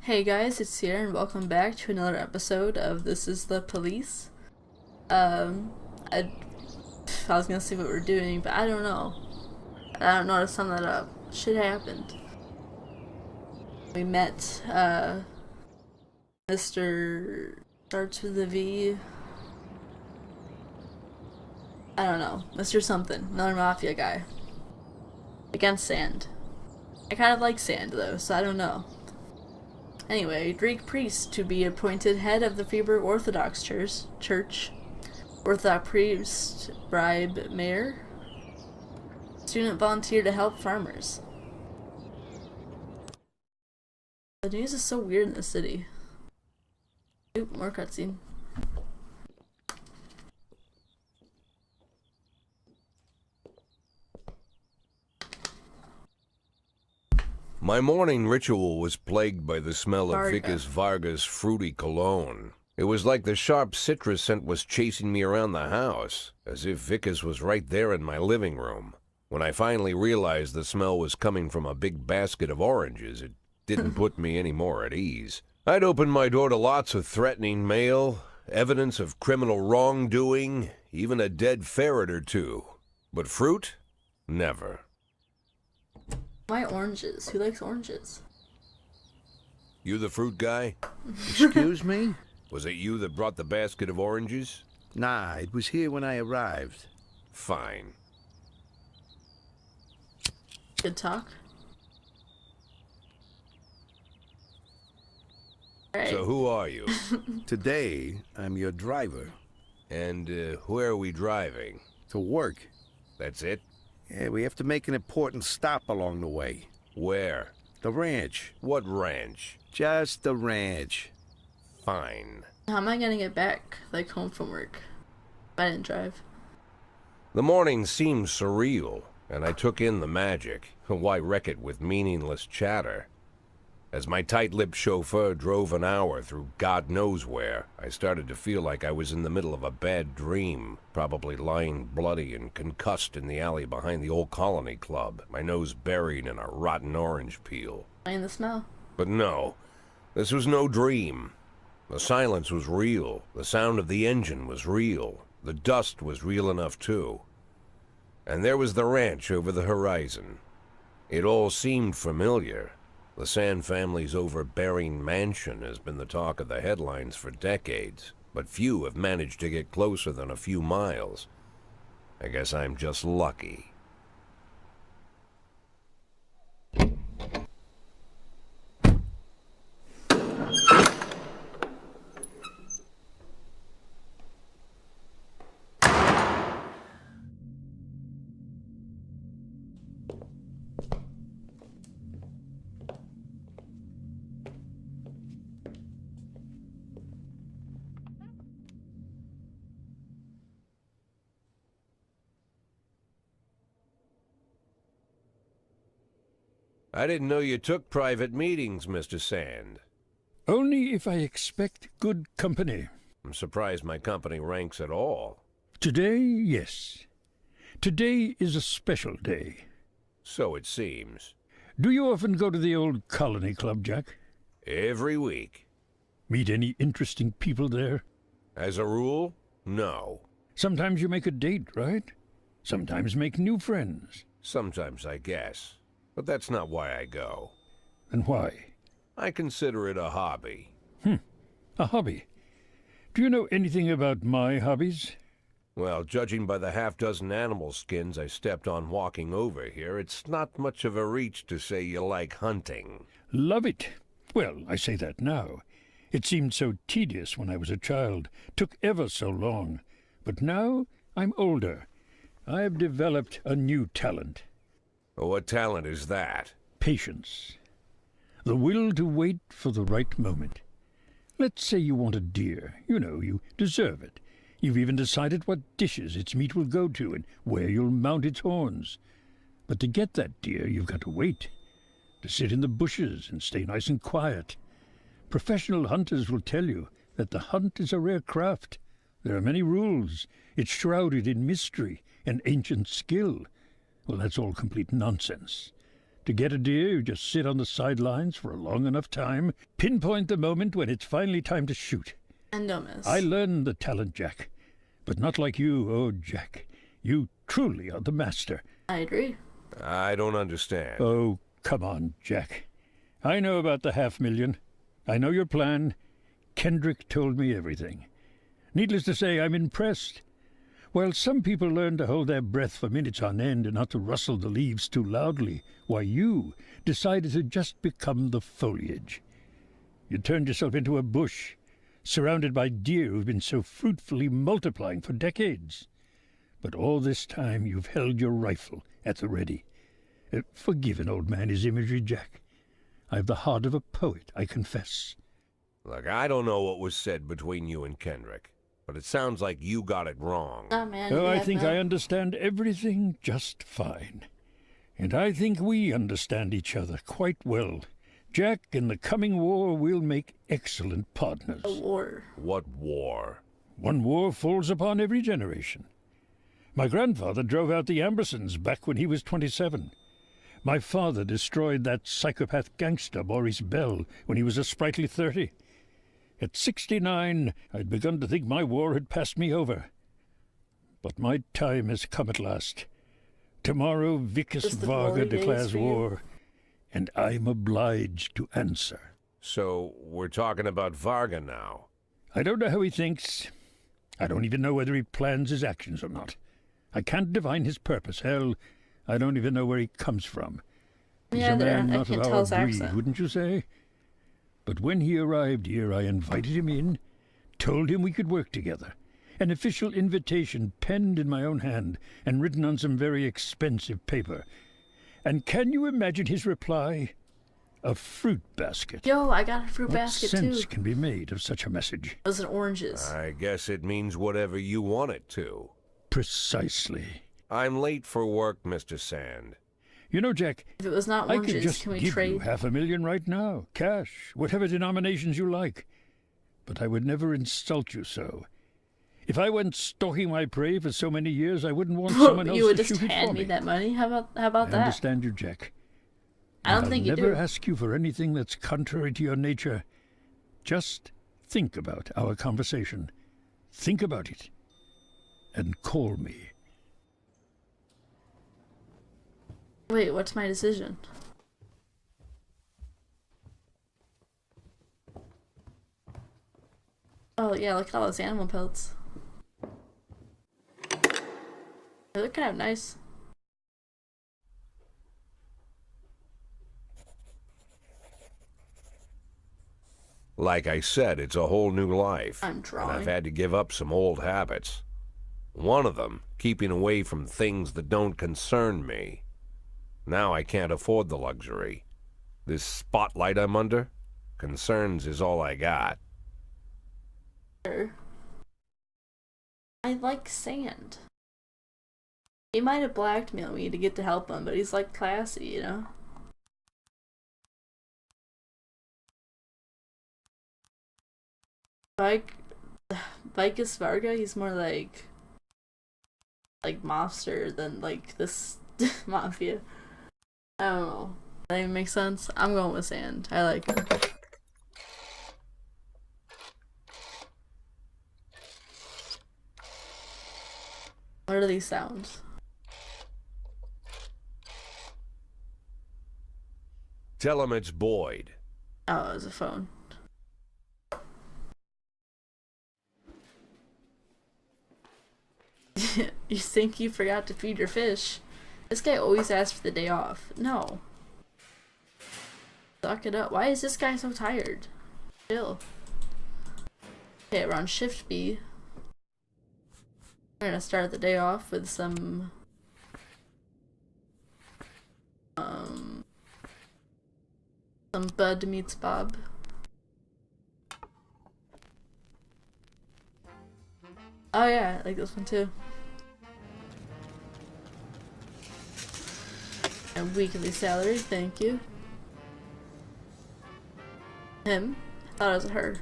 Hey guys, it's Sierra and welcome back to another episode of This is the Police. I was gonna see what we're doing, but I don't know. I don't know how to sum that up. Shit happened. We met, Mr. starts with a V. I don't know. Mr. something. Another mafia guy. Against Sand. I kind of like Sand though, so I don't know. Anyway, Greek priest to be appointed head of the Freiburg Orthodox Church. Orthodox priest bribe mayor. Student volunteer to help farmers. The news is so weird in the city. Oop, more cutscene. My morning ritual was plagued by the smell of Varga. Vickers Varga's fruity cologne. It was like the sharp citrus scent was chasing me around the house, as if Vickers was right there in my living room. When I finally realized the smell was coming from a big basket of oranges, it didn't put me any more at ease. I'd opened my door to lots of threatening mail, evidence of criminal wrongdoing, even a dead ferret or two. But fruit? Never. Why oranges? Who likes oranges? You the fruit guy? Excuse me? Was it you that brought the basket of oranges? Nah, it was here when I arrived. Fine. Good talk. Alright. So who are you? Today, I'm your driver. And where are we driving? To work. That's it? Yeah, we have to make an important stop along the way. Where? The ranch. What ranch? Just the ranch. Fine. How am I gonna get back, like, home from work? If I didn't drive. The morning seemed surreal, and I took in the magic. Why wreck it with meaningless chatter? As my tight-lipped chauffeur drove an hour through God knows where, I started to feel like I was in the middle of a bad dream, probably lying bloody and concussed in the alley behind the old Colony Club, my nose buried in a rotten orange peel. Playing the smell. But no, this was no dream. The silence was real, the sound of the engine was real, the dust was real enough too. And there was the ranch over the horizon. It all seemed familiar. The Sand family's overbearing mansion has been the talk of the headlines for decades, but few have managed to get closer than a few miles. I guess I'm just lucky. I didn't know you took private meetings, Mr. Sand. Only if I expect good company. I'm surprised my company ranks at all. Today, yes. Today is a special day. So it seems. Do you often go to the old Colony Club, Jack? Every week. Meet any interesting people there? As a rule, no. Sometimes you make a date, right? Sometimes make new friends. Sometimes, I guess. But that's not why I go. And why? I consider it a hobby. A hobby. Do you know anything about my hobbies? Well, judging by the half-dozen animal skins I stepped on walking over here, it's not much of a reach to say you like hunting. Love it. Well, I say that now. It seemed so tedious when I was a child. Took ever so long. But now I'm older. I've developed a new talent. What talent is that? Patience. The will to wait for the right moment. Let's say you want a deer. You know, you deserve it. You've even decided what dishes its meat will go to and where you'll mount its horns. But to get that deer, you've got to wait. To sit in the bushes and stay nice and quiet. Professional hunters will tell you that the hunt is a rare craft. There are many rules. It's shrouded in mystery and ancient skill. Well, that's all complete nonsense. To get a deer, you just sit on the sidelines for a long enough time, pinpoint the moment when it's finally time to shoot. And don't miss. I learned the talent, Jack. But not like you, oh, Jack. You truly are the master. I agree. I don't understand. Oh, come on, Jack. I know about the 500,000. I know your plan. Kendrick told me everything. Needless to say, I'm impressed. While some people learn to hold their breath for minutes on end and not to rustle the leaves too loudly, why you decided to just become the foliage. You turned yourself into a bush, surrounded by deer who've been so fruitfully multiplying for decades. But all this time you've held your rifle at the ready. Forgive an old man his imagery, Jack. I've the heart of a poet, I confess. Look, I don't know what was said between you and Kendrick, but it sounds like you got it wrong. Oh, man. Oh, you I have think no- I understand everything just fine. And I think we understand each other quite well. Jack, in the coming war, we'll make excellent partners. A war. What war? One war falls upon every generation. My grandfather drove out the Ambersons back when he was 27. My father destroyed that psychopath gangster, Maurice Bell, when he was a sprightly 30. At 69, I'd begun to think my war had passed me over. But my time has come at last. Tomorrow, Vicus Just the Varga glory days declares for you? war, and I'm obliged to answer. So, we're talking about Varga now. I don't know how he thinks. I don't even know whether he plans his actions or not. I can't divine his purpose. Hell, I don't even know where he comes from. He's Yeah, a man I not can't of tell our his breed, accent. wouldn't you say? But when he arrived here, I invited him in, told him we could work together. An official invitation penned in my own hand and written on some very expensive paper. And can you imagine his reply? A fruit basket. Yo, I got a fruit What basket sense too. can be made of such a message? Those are oranges. I guess it means whatever you want it to. Precisely. I'm late for work, Mr. Sand. You know, Jack, If it was not I could oranges, just can we give you trade? 500,000 right now, cash, whatever denominations you like. But I would never insult you so. If I went stalking my prey for so many years, I wouldn't want someone else You would to just shoot it hand for me me. that money? How about I that? understand you, Jack. I don't I'll think you never do. ask you for anything that's contrary to your nature. Just think about our conversation. Think about it. And call me. Wait, what's my decision? Oh yeah, look at all those animal pelts. They look kind of nice. Like I said, it's a whole new life. I'm And drawing. I've had to give up some old habits. One of them, keeping away from things that don't concern me. Now I can't afford the luxury. This spotlight I'm under, concerns is all I got. Sure. I like Sand. He might have blackmailed me to get to help him, but he's like classy, you know? Vicus Varga, he's more like mobster than like this mafia. I don't know. That even makes sense. I'm going with Sand. I like him. What are these sounds? Tell him it's Boyd. Oh, it's a phone. You think you forgot to feed your fish? This guy always asks for the day off. No. Suck it up. Why is this guy so tired? Chill. Okay, we're on shift B. We're gonna start the day off with some Bud meets Bob. Oh yeah, I like this one too. A weekly salary, thank you. Him? I thought it was a her.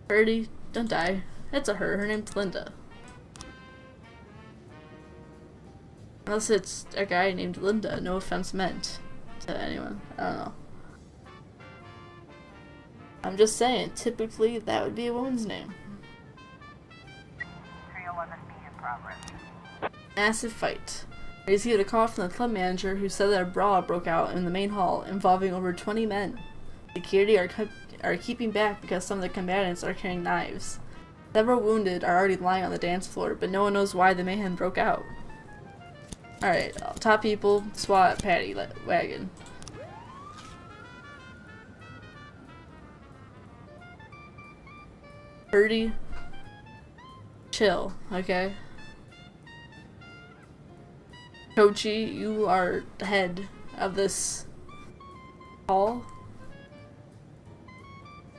Birdie, don't die. It's a her. Her name's Linda. Unless it's a guy named Linda. No offense meant to anyone. I don't know. I'm just saying, typically that would be a woman's name. 311B in progress. Massive fight. I received a call from the club manager who said that a brawl broke out in the main hall involving over 20 men. Security are keeping back because some of the combatants are carrying knives. Several wounded are already lying on the dance floor, but no one knows why the mayhem broke out. Alright, top people, SWAT paddy wagon. Birdie, chill, okay? Coachy, you are the head of this hall.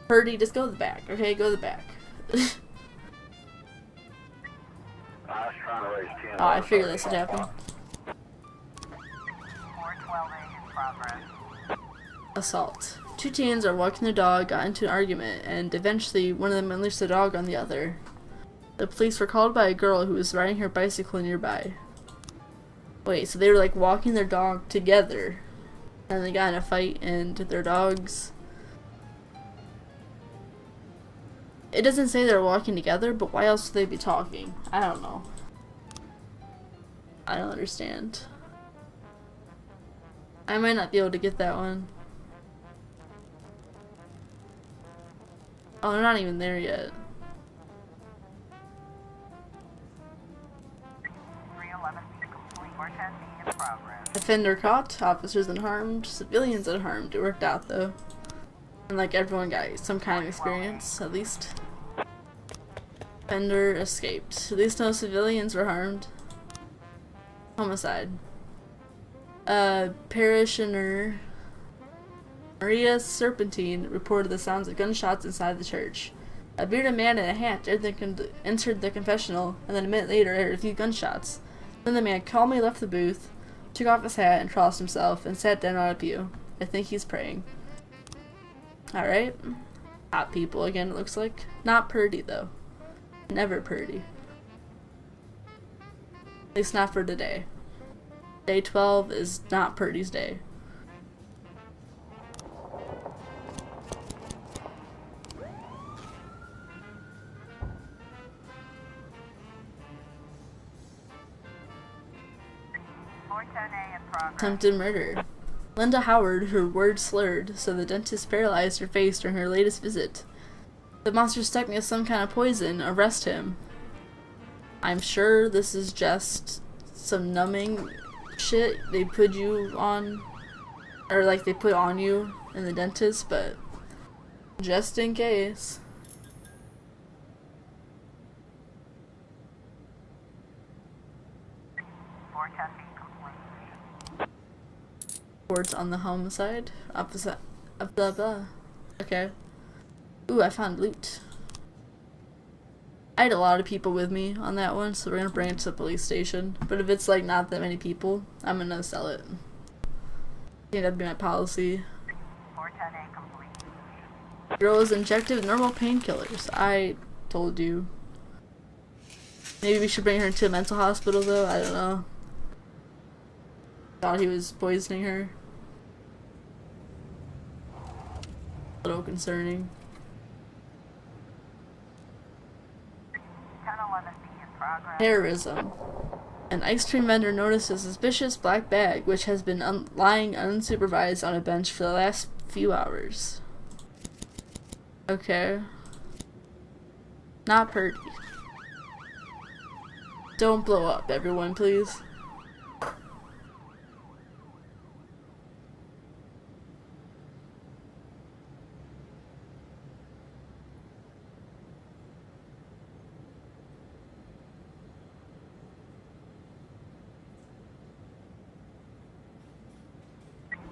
Birdie, just go to the back, okay? Go to the back. Oh, I figured this would happen. 412A in progress. Assault. Two teens are walking their dog, got into an argument, and eventually one of them unleashed the dog on the other. The police were called by a girl who was riding her bicycle nearby. Wait, so they were like walking their dog together, and they got in a fight, and their dogs... It doesn't say they're walking together, but why else would they be talking? I don't know. I don't understand. I might not be able to get that one. Oh, they're not even there yet. 311B complete. 410B in progress. Offender caught, officers unharmed, civilians unharmed. It worked out though. And like everyone got some kind of experience, at least. Offender escaped. At least no civilians were harmed. Homicide. Parishioner Maria Serpentine reported the sounds of gunshots inside the church. A bearded man in a hat entered the confessional, and then a minute later I heard a few gunshots. Then the man calmly left the booth, took off his hat and crossed himself, and sat down on a pew. I think he's praying. Alright. Hot people again, it looks like. Not Purdy, though. Never Purdy. At least not for today. Day 12 is not Purdy's day. Attempted murder. Linda Howard, her words slurred, so the dentist paralyzed her face during her latest visit. The monster stuck me with some kind of poison. Arrest him. I'm sure this is just some numbing shit they put you on, or like they put on you in the dentist, but just in case. Reports on the homicide. Opposite of blah blah. Okay. Ooh, I found loot. I had a lot of people with me on that one, so we're gonna bring it to the police station. But if it's like not that many people, I'm gonna sell it. I think that'd be my policy. 410A complete. Girl is injected with normal painkillers. I told you. Maybe we should bring her to a mental hospital though, I don't know. Thought he was poisoning her. A little concerning. 1011B in progress. Terrorism. An ice cream vendor noticed a suspicious black bag which has been lying unsupervised on a bench for the last few hours. Okay. Not Purdy. Don't blow up, everyone, please.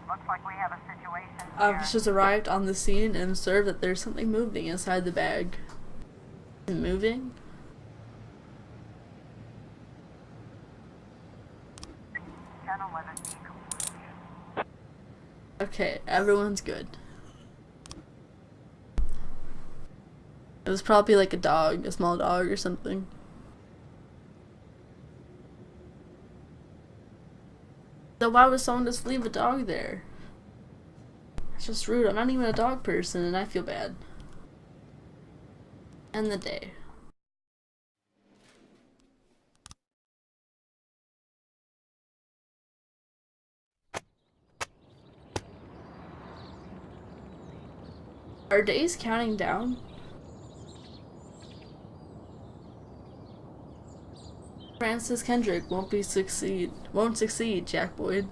Looks like we have a situation here. Officers arrived on the scene and observed that there's something moving inside the bag. Is it moving? 1011B complete. Okay, everyone's good. It was probably like a dog, a small dog or something. Then why would someone just leave a dog there? It's just rude. I'm not even a dog person and I feel bad. End the day. Are days counting down? Francis Kendrick won't succeed, Jack Boyd.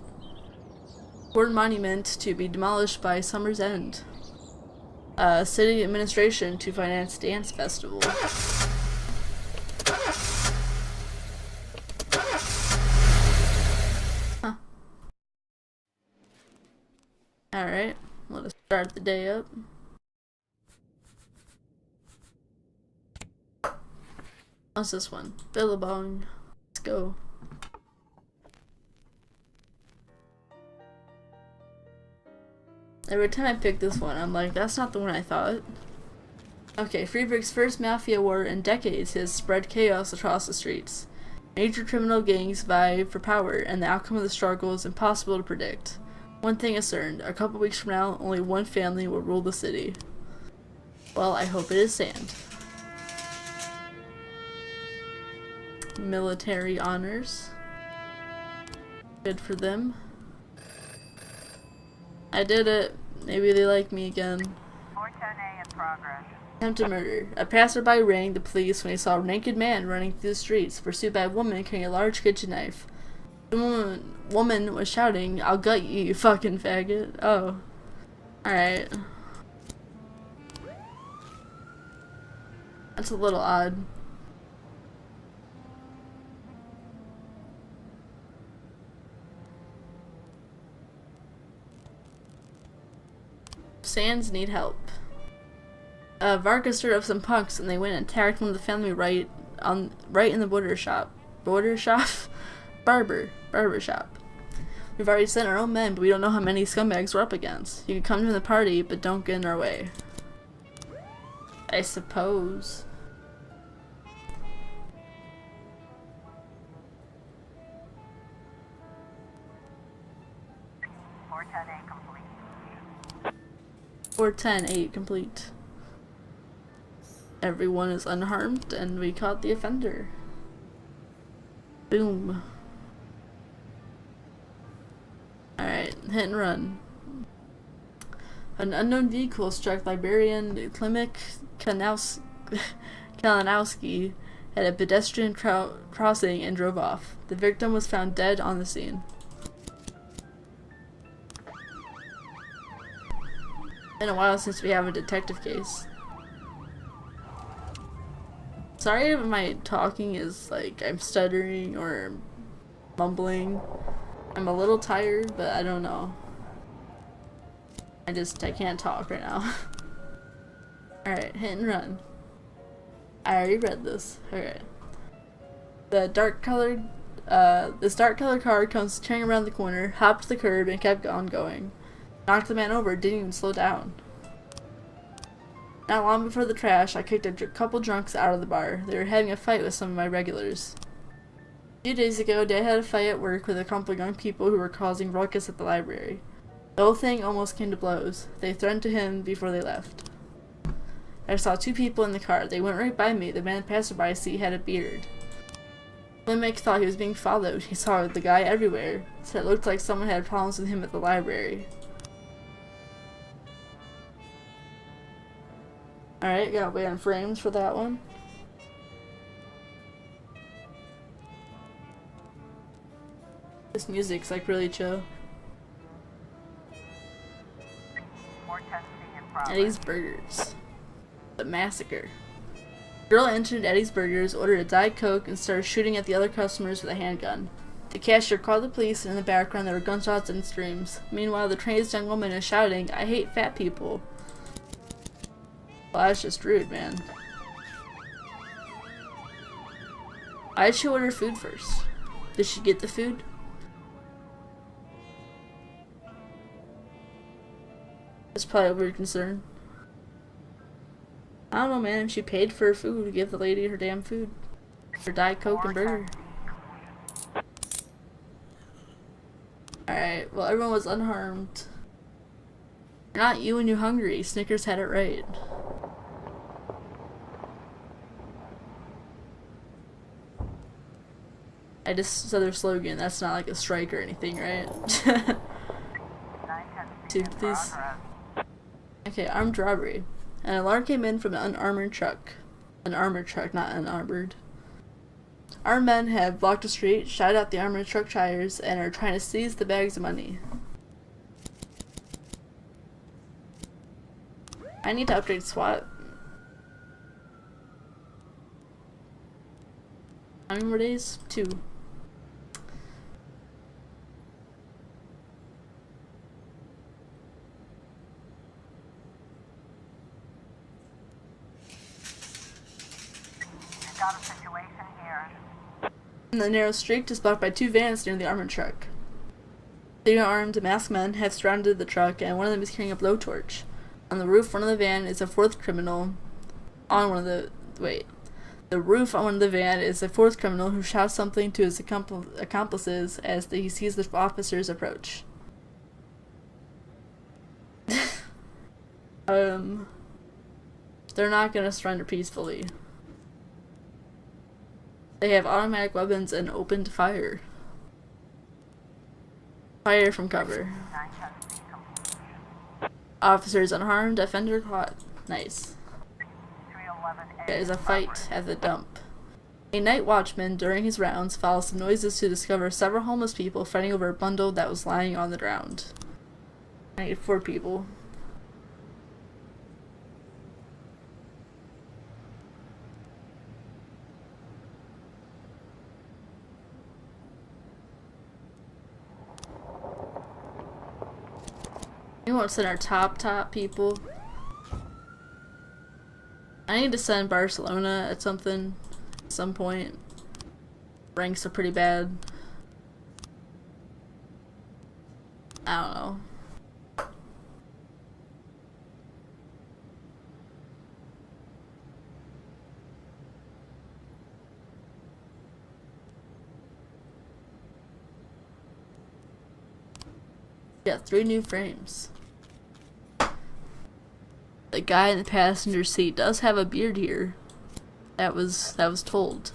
Ford Monument to be demolished by summer's end. City administration to finance dance festival. Huh. Alright, let us start the day up. What's this one? Billabong. Let's go. Every time I pick this one, I'm like, that's not the one I thought. Okay, Freeburg's first mafia war in decades has spread chaos across the streets. Major criminal gangs vie for power, and the outcome of the struggle is impossible to predict. One thing is certain, a couple weeks from now, only one family will rule the city. Well, I hope it is Sand. Military honors. Good for them. I did it. Maybe they like me again. 410A in progress. Attempted murder. A passerby rang the police when he saw a naked man running through the streets, pursued by a woman carrying a large kitchen knife. The woman was shouting, "I'll gut you, you fucking faggot." Oh. Alright. That's a little odd. Sands need help. Vargas stirred up some punks and they went and attacked one of the family right in the barber shop. We've already sent our own men, but we don't know how many scumbags we're up against. You can come to the party, but don't get in our way. I suppose. complete. 410-8 complete. Everyone is unharmed, and we caught the offender. Boom. Alright, hit and run. An unknown vehicle struck Liberian Klimek Kalinowski at a pedestrian crossing and drove off. The victim was found dead on the scene. Been a while since we have a detective case. Sorry if my talking is like I'm stuttering or mumbling. I'm a little tired, but I don't know. I can't talk right now. Alright, hit and run. I already read this. Alright. This dark colored car comes turning around the corner, hopped the curb, and kept on going. Knocked the man over, didn't even slow down. Not long before the crash, I kicked a couple drunks out of the bar. They were having a fight with some of my regulars. A few days ago, Dad had a fight at work with a couple of young people who were causing ruckus at the library. The whole thing almost came to blows. They threatened to him before they left. I saw two people in the car. They went right by me. The man passerby seat had a beard. Klimek thought he was being followed. He saw the guy everywhere. Said it looked like someone had problems with him at the library. Alright, gotta wait on frames for that one. This music's like really chill. 410C in progress. Eddie's Burgers. The massacre. Girl entered Eddie's Burgers, ordered a Diet Coke, and started shooting at the other customers with a handgun. The cashier called the police, and in the background there were gunshots and screams. Meanwhile, the crazed young woman is shouting, "I hate fat people." Well, that's just rude, man. Why did she order food first? Did she get the food? That's probably a weird concern. I don't know, man. If she paid for her food, give the lady her damn food. Her Diet Coke and burger. well, everyone was unharmed. Not you when you're hungry. Snickers had it right. I just said their slogan. That's not like a strike or anything, right? 910 Two, please. Okay, armed robbery. An alarm came in from an unarmored truck. An armored truck, not unarmored. Armed men have blocked the street, shot out the armored truck tires, and are trying to seize the bags of money. I need to upgrade SWAT. How many more days? 2. Got a situation here. And the narrow street is blocked by 2 vans near the armored truck. 3 armed, masked men have surrounded the truck, and one of them is carrying a blowtorch. On the roof, one of the van is a 4th criminal. The roof on one of the van is a 4th criminal who shouts something to his accomplices as he sees the officers approach. They're not gonna surrender peacefully. They have automatic weapons and opened fire. Fire from cover. 910 complete. Officers unharmed, offender caught. Nice. 311A. There is a fight at the dump. A night watchman, during his rounds, follows some noises to discover several homeless people fighting over a bundle that was lying on the ground. I need 4 people. We won't send our top people. I need to send Barcelona at some point. Ranks are pretty bad. I don't know. Yeah, 3 new frames. The guy in the passenger seat does have a beard here. That was told.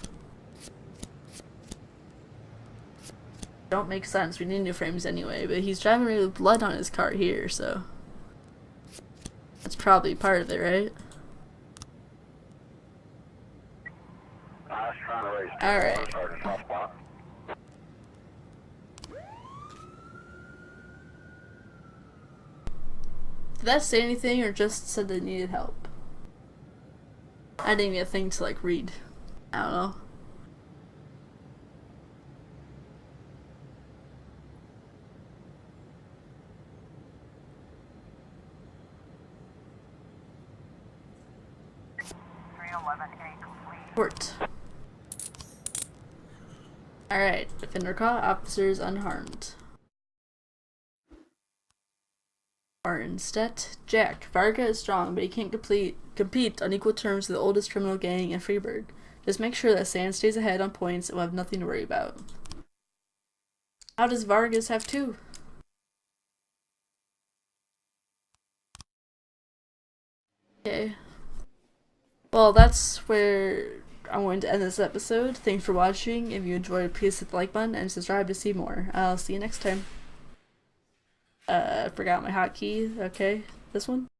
Don't make sense. We need new frames anyway, but he's driving away with blood on his car here, so that's probably part of it, right? Alright. Did that say anything or just said they needed help? I didn't get a thing to like read. I don't know. Report. Alright, defender caught, officers unharmed. Arnstedt. Jack. Varga is strong, but he can't compete on equal terms with the oldest criminal gang in Freeburg. Just make sure that Sand stays ahead on points and we'll have nothing to worry about. How does Vargas have 2? Okay. Well, that's where I'm going to end this episode. Thanks for watching. If you enjoyed, please hit the like button and subscribe to see more. I'll see you next time. I forgot my hotkey. Okay, this one?